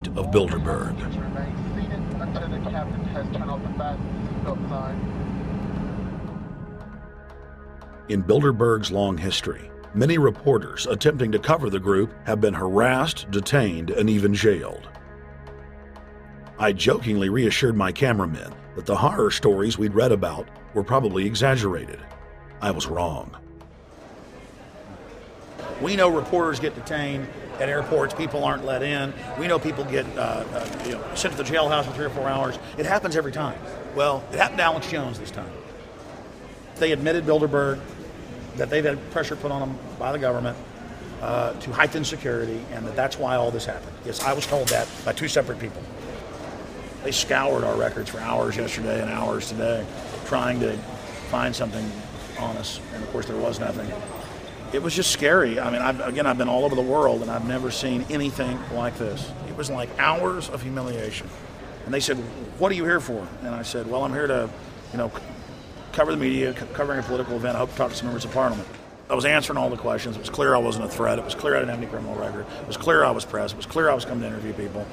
of Bilderberg. In Bilderberg's long history, many reporters attempting to cover the group have been harassed, detained, and even jailed. I jokingly reassured my cameramen that the horror stories we'd read about were probably exaggerated. I was wrong. We know reporters get detained at airports, people aren't let in. We know people get sent to the jailhouse in 3 or 4 hours. It happens every time. Well, it happened to Alex Jones this time. They admitted Bilderberg that they've had pressure put on them by the government to heighten security, and that's why all this happened. Yes, I was told that by 2 separate people. They scoured our records for hours yesterday and hours today, trying to find something on us, and of course there was nothing. It was just scary. I mean, I've been all over the world, and I've never seen anything like this. It was like hours of humiliation. And they said, "What are you here for?" And I said, "Well, I'm here to, cover the media, covering a political event. I hope to talk to some members of Parliament." I was answering all the questions. It was clear I wasn't a threat. It was clear I didn't have any criminal record. It was clear I was pressed. It was clear I was coming to interview people.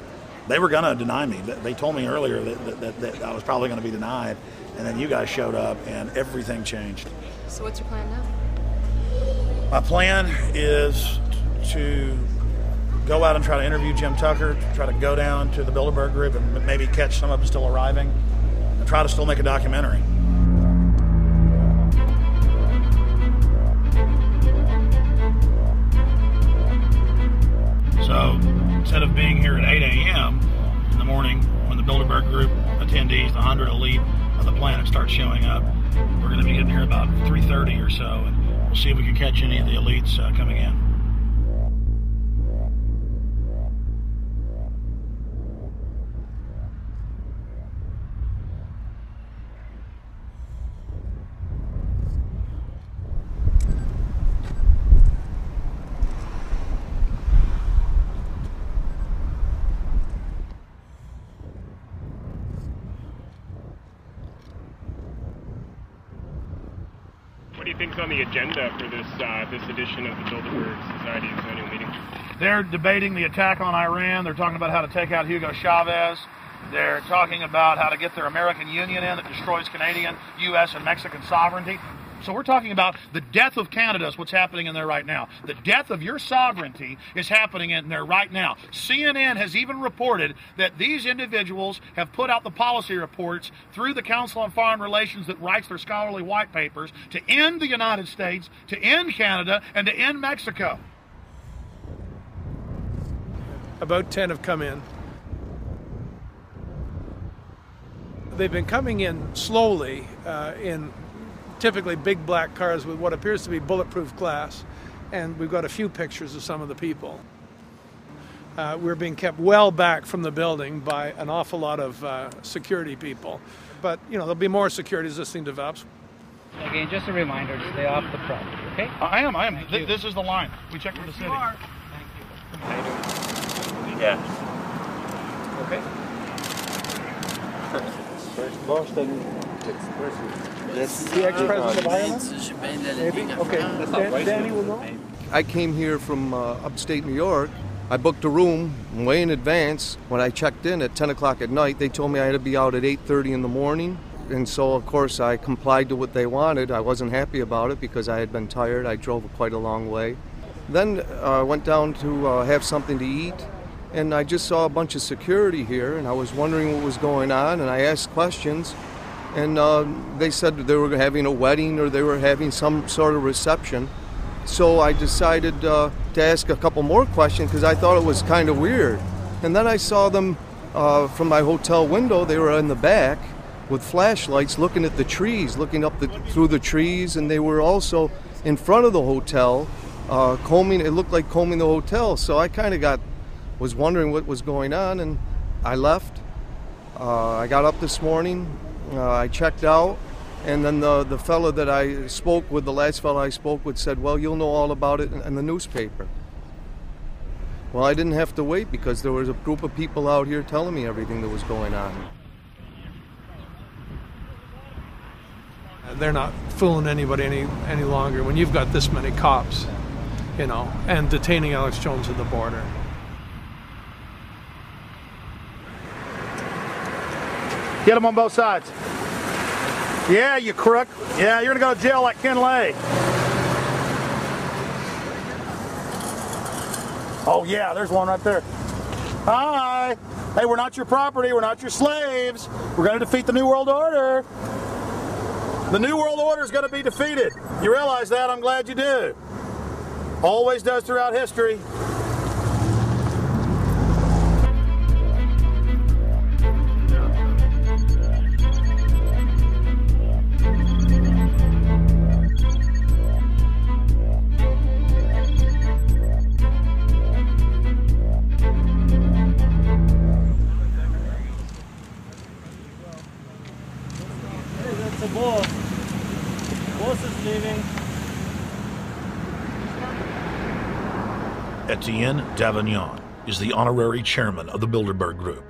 They were going to deny me. They told me earlier that I was probably going to be denied, and then you guys showed up, and everything changed. So what's your plan now? My plan is to go out and try to interview Jim Tucker, to try to go down to the Bilderberg group and maybe catch some of them still arriving, and try to still make a documentary. So instead of being here at 8 a.m. in the morning when the Bilderberg group attendees, the 100 elite of the planet, start showing up, we're going to be getting here about 3:30 or so, and we'll see if we can catch any of the elites coming in. What do you think's on the agenda for this edition of the Bilderberg Society's annual meeting? They're debating the attack on Iran. They're talking about how to take out Hugo Chavez. They're talking about how to get their American Union in that destroys Canadian, U.S., and Mexican sovereignty. So we're talking about the death of Canada is what's happening in there right now. The death of your sovereignty is happening in there right now. CNN has even reported that these individuals have put out the policy reports through the Council on Foreign Relations that writes their scholarly white papers to end the United States, to end Canada, and to end Mexico. About 10 have come in. They've been coming in slowly in typically big black cars with what appears to be bulletproof glass, and we've got a few pictures of some of the people. We're being kept well back from the building by an awful lot of security people, but there'll be more security as this thing develops. Again, just a reminder to stay off the property, okay? I am. This is the line. We checked with the city. Thank you. How you doing? Yeah. Okay. First Boston. That's the ex-president of Ireland? Maybe? Okay. Danny will know. I came here from upstate New York. I booked a room way in advance. When I checked in at 10 o'clock at night, they told me I had to be out at 8:30 in the morning. And so, of course, I complied to what they wanted. I wasn't happy about it because I had been tired. I drove quite a long way. Then I went down to have something to eat, and I just saw a bunch of security here, and I was wondering what was going on, and I asked questions. And they said they were having a wedding or they were having some sort of reception. So I decided to ask a couple more questions because I thought it was kind of weird. And then I saw them from my hotel window. They were in the back with flashlights looking at the trees, looking up through the trees. And they were also in front of the hotel combing. It looked like combing the hotel. So I kind of was wondering what was going on, and I left. I got up this morning. I checked out, and then the fellow that I spoke with, the last fellow I spoke with, said, "Well, you'll know all about it in the newspaper." Well, I didn't have to wait because there was a group of people out here telling me everything that was going on. They're not fooling anybody any longer when you've got this many cops, and detaining Alex Jones at the border. Get them on both sides. Yeah, you crook. Yeah, you're gonna go to jail like Ken Lay. Oh yeah, there's one right there. Hi. Hey, we're not your property. We're not your slaves. We're gonna defeat the New World Order. The New World Order is gonna be defeated. You realize that? I'm glad you do. Always does throughout history. Etienne Davignon is the honorary chairman of the Bilderberg Group,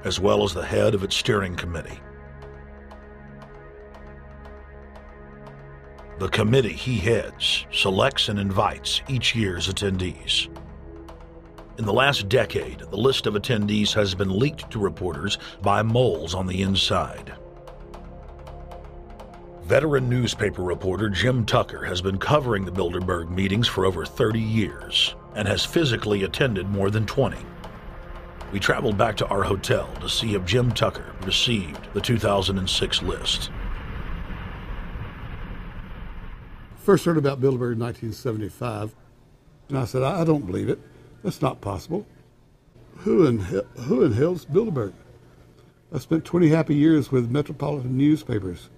as well as the head of its steering committee. The committee he heads selects and invites each year's attendees. In the last decade, the list of attendees has been leaked to reporters by moles on the inside. Veteran newspaper reporter Jim Tucker has been covering the Bilderberg meetings for over 30 years and has physically attended more than 20. We traveled back to our hotel to see if Jim Tucker received the 2006 list. First heard about Bilderberg in 1975, and I said, I don't believe it. That's not possible. Who in hell's Bilderberg? I spent 20 happy years with metropolitan newspapers.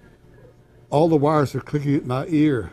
All the wires are clicking at my ear.